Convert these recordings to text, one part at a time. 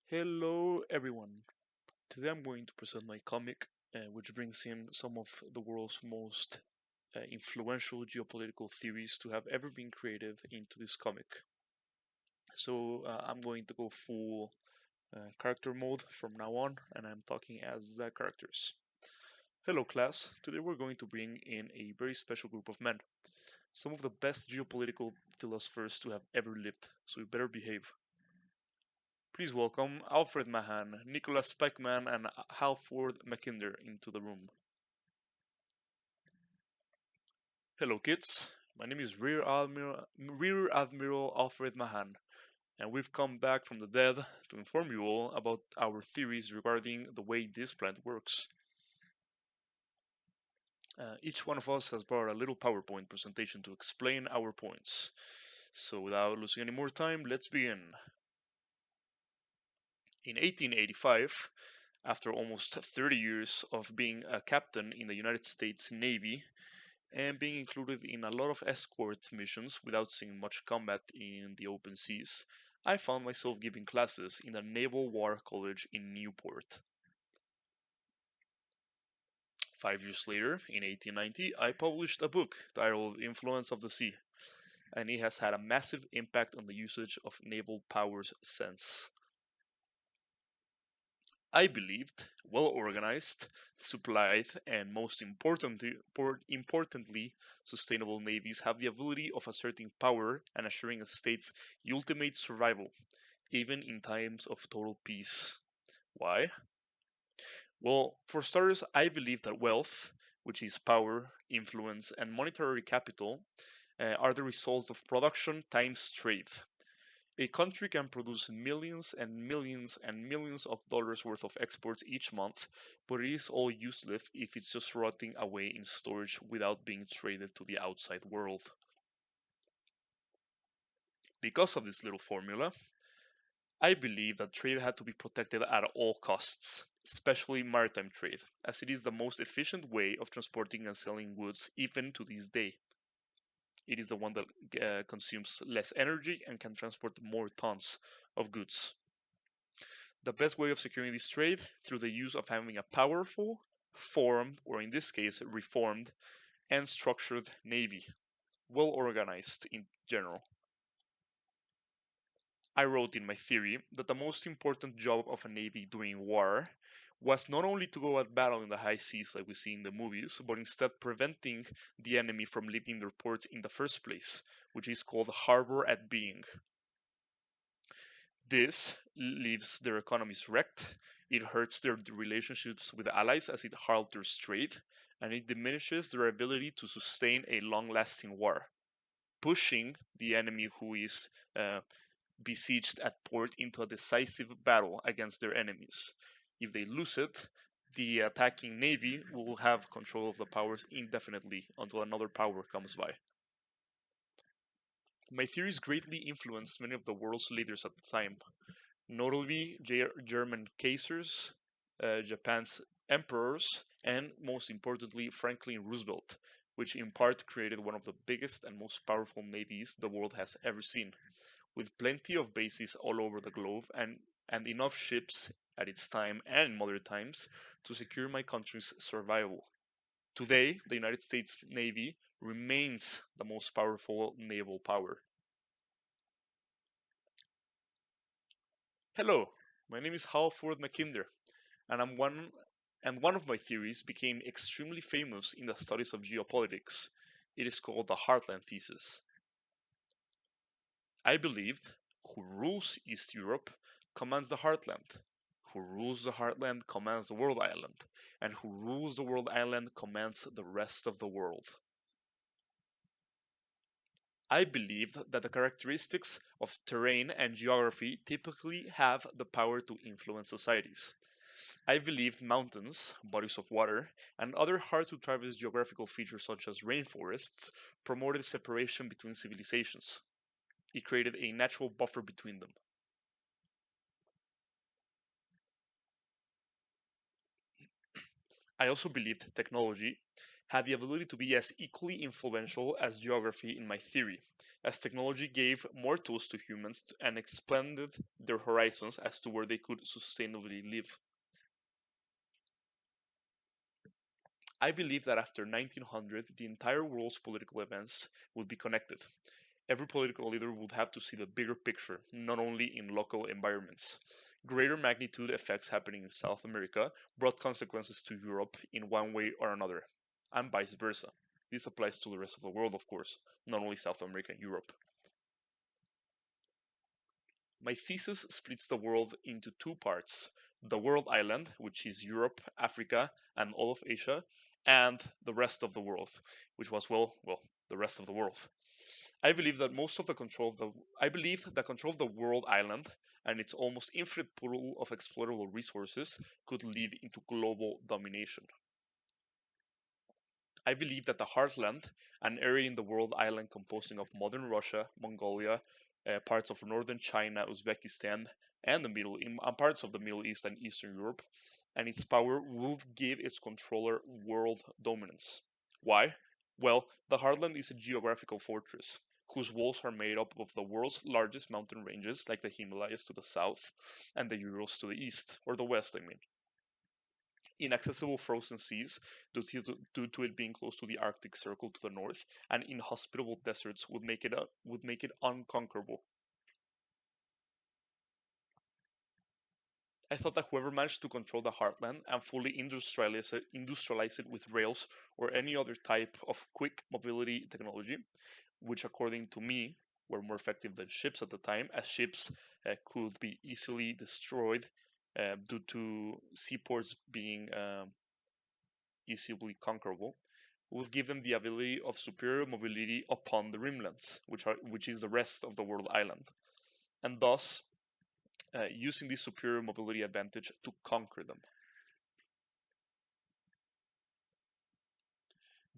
Hello, everyone. Today I'm going to present my comic, which brings in some of the world's most influential geopolitical theories to have ever been created into this comic. I'm going to go full character mode from now on, and I'm talking as the characters. Hello, class. Today we're going to bring in a very special group of men, some of the best geopolitical philosophers to have ever lived, so you better behave. Please welcome Alfred Mahan, Nicholas Speckman, and Halford Mackinder into the room. Hello, kids. My name is Rear Admiral Alfred Mahan, and we've come back from the dead to inform you all about our theories regarding the way this planet works. Each one of us has brought a little PowerPoint presentation to explain our points. So, without losing any more time, let's begin. In 1885, after almost 30 years of being a captain in the United States Navy and being included in a lot of escort missions without seeing much combat in the open seas, I found myself giving classes in the Naval War College in Newport. 5 years later, in 1890, I published a book titled Influence of the Sea, and it has had a massive impact on the usage of naval powers since. I believed well organized, supplied, and importantly, sustainable navies have the ability of asserting power and assuring a state's ultimate survival, even in times of total peace. Why? Well, for starters, I believe that wealth, which is power, influence, and monetary capital, are the results of production times trade. A country can produce millions and millions and millions of dollars worth of exports each month, but it is all useless if it's just rotting away in storage without being traded to the outside world. Because of this little formula, I believe that trade had to be protected at all costs, especially maritime trade, as it is the most efficient way of transporting and selling goods even to this day. It is the one that consumes less energy and can transport more tons of goods. The best way of securing this trade through the use of having a powerful, formed, or in this case, reformed and structured navy, well organized in general. I wrote in my theory that the most important job of a navy during war was not only to go at battle in the high seas like we see in the movies, but instead preventing the enemy from leaving their ports in the first place, which is called harbor at being. This leaves their economies wrecked, it hurts their relationships with allies as it alters trade, and it diminishes their ability to sustain a long lasting war, pushing the enemy who is besieged at port into a decisive battle against their enemies. If they lose it, the attacking navy will have control of the powers indefinitely until another power comes by. My theories greatly influenced many of the world's leaders at the time, notably German Kaisers, Japan's emperors, and most importantly, Franklin Roosevelt, which in part created one of the biggest and most powerful navies the world has ever seen, with plenty of bases all over the globe and enough ships at its time and in modern times to secure my country's survival. Today, the United States Navy remains the most powerful naval power. Hello, my name is Halford Mackinder, and one of my theories became extremely famous in the studies of geopolitics. It is called the Heartland thesis. I believed who rules East Europe commands the Heartland, who rules the Heartland commands the World Island, and who rules the World Island commands the rest of the world. I believe that the characteristics of terrain and geography typically have the power to influence societies. I believed mountains, bodies of water, and other hard to traverse geographical features such as rainforests promoted separation between civilizations. It created a natural buffer between them. I also believed technology had the ability to be as equally influential as geography in my theory, as technology gave more tools to humans and expanded their horizons as to where they could sustainably live. I believe that after 1900, the entire world's political events would be connected. Every political leader would have to see the bigger picture, not only in local environments. Greater magnitude effects happening in South America brought consequences to Europe in one way or another, and vice versa. This applies to the rest of the world, of course, not only South America and Europe. My thesis splits the world into two parts: the world island, which is Europe, Africa, and all of Asia, and the rest of the world, which was, the rest of the world. I believe that most of the control of the I believe that control of the world island and its almost infinite pool of exploitable resources could lead into global domination. I believe that the heartland, an area in the world island composing of modern Russia, Mongolia, parts of northern China, Uzbekistan, and and parts of the Middle East and Eastern Europe, and its power would give its controller world dominance. Why? Well, the heartland is a geographical fortress whose walls are made up of the world's largest mountain ranges, like the Himalayas to the south and the Urals to the east, or the west, I mean. Inaccessible frozen seas due to it being close to the Arctic Circle to the north, and inhospitable deserts would make it unconquerable. I thought that whoever managed to control the heartland and fully industrialize it with rails or any other type of quick mobility technology, which according to me were more effective than ships at the time, as ships could be easily destroyed due to seaports being easily conquerable, would give them the ability of superior mobility upon the rimlands, which is the rest of the world island, and thus using this superior mobility advantage to conquer them.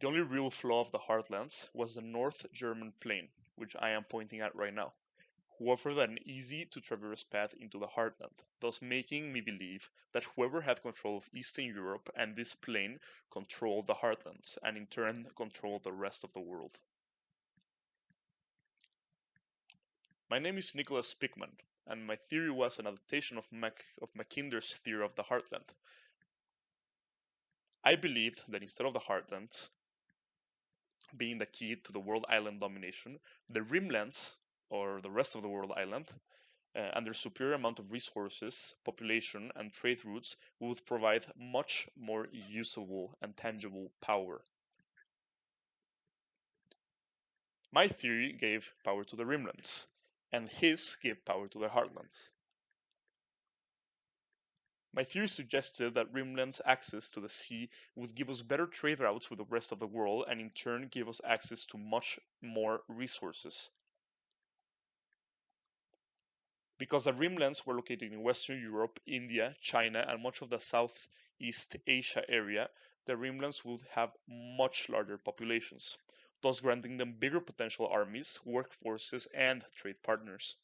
The only real flaw of the Heartlands was the North German plain, which I am pointing at right now, who offered an easy to traverse path into the Heartland, thus making me believe that whoever had control of Eastern Europe and this plain controlled the Heartlands, and in turn controlled the rest of the world. My name is Nicholas Pickman, and my theory was an adaptation of Mackinder's theory of the Heartland. I believed that instead of the Heartland being the key to the world island domination, the rimlands, or the rest of the world island, and their superior amount of resources, population, and trade routes would provide much more usable and tangible power. My theory gave power to the rimlands, and his gave power to the heartlands. My theory suggested that Rimland's access to the sea would give us better trade routes with the rest of the world and in turn give us access to much more resources. Because the Rimlands were located in Western Europe, India, China, and much of the Southeast Asia area, the Rimlands would have much larger populations, thus granting them bigger potential armies, workforces, and trade partners.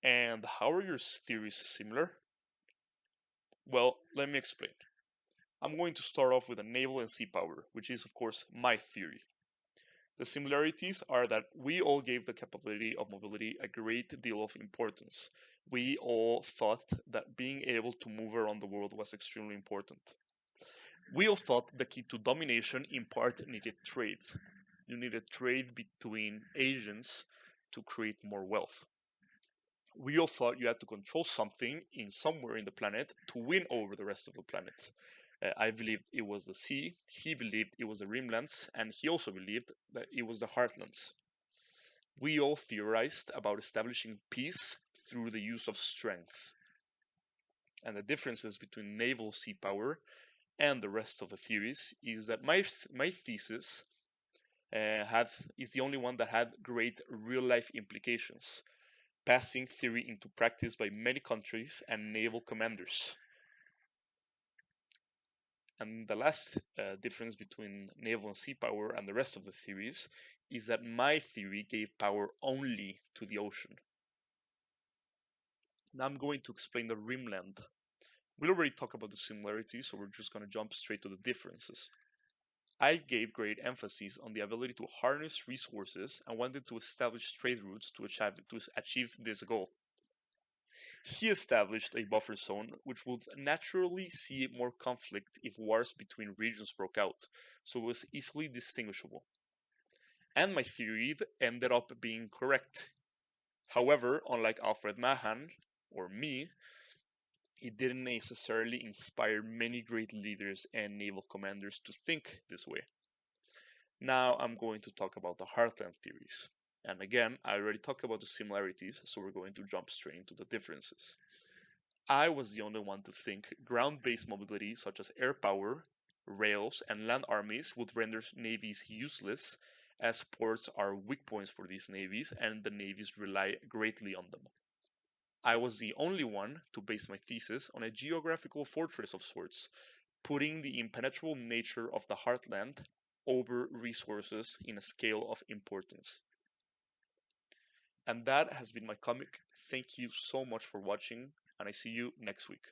And how are your theories similar? Well, let me explain. I'm going to start off with a naval and sea power, which is, of course, my theory. The similarities are that we all gave the capability of mobility a great deal of importance. We all thought that being able to move around the world was extremely important. We all thought the key to domination in part needed trade. You needed trade between Asians to create more wealth. We all thought you had to control something in somewhere in the planet to win over the rest of the planet. I believed it was the sea, he believed it was the rimlands, and he also believed that it was the heartlands. We all theorized about establishing peace through the use of strength. And the differences between naval sea power and the rest of the theories is that my thesis is the only one that had great real life implications, passing theory into practice by many countries and naval commanders. And the last difference between naval and sea power and the rest of the theories is that my theory gave power only to the ocean. Now I'm going to explain the rimland. We already talked about the similarities, so we're just going to jump straight to the differences. I gave great emphasis on the ability to harness resources and wanted to establish trade routes to achieve this goal. He established a buffer zone which would naturally see more conflict if wars between regions broke out, so it was easily distinguishable. And my theory ended up being correct. However, unlike Alfred Mahan, or me, it didn't necessarily inspire many great leaders and naval commanders to think this way. Now I'm going to talk about the Heartland theories. And again, I already talked about the similarities, so we're going to jump straight into the differences. I was the only one to think ground based mobility, such as air power, rails, and land armies, would render navies useless, as ports are weak points for these navies and the navies rely greatly on them. I was the only one to base my thesis on a geographical fortress of sorts, putting the impenetrable nature of the heartland over resources in a scale of importance. And that has been my comic. Thank you so much for watching, and I see you next week.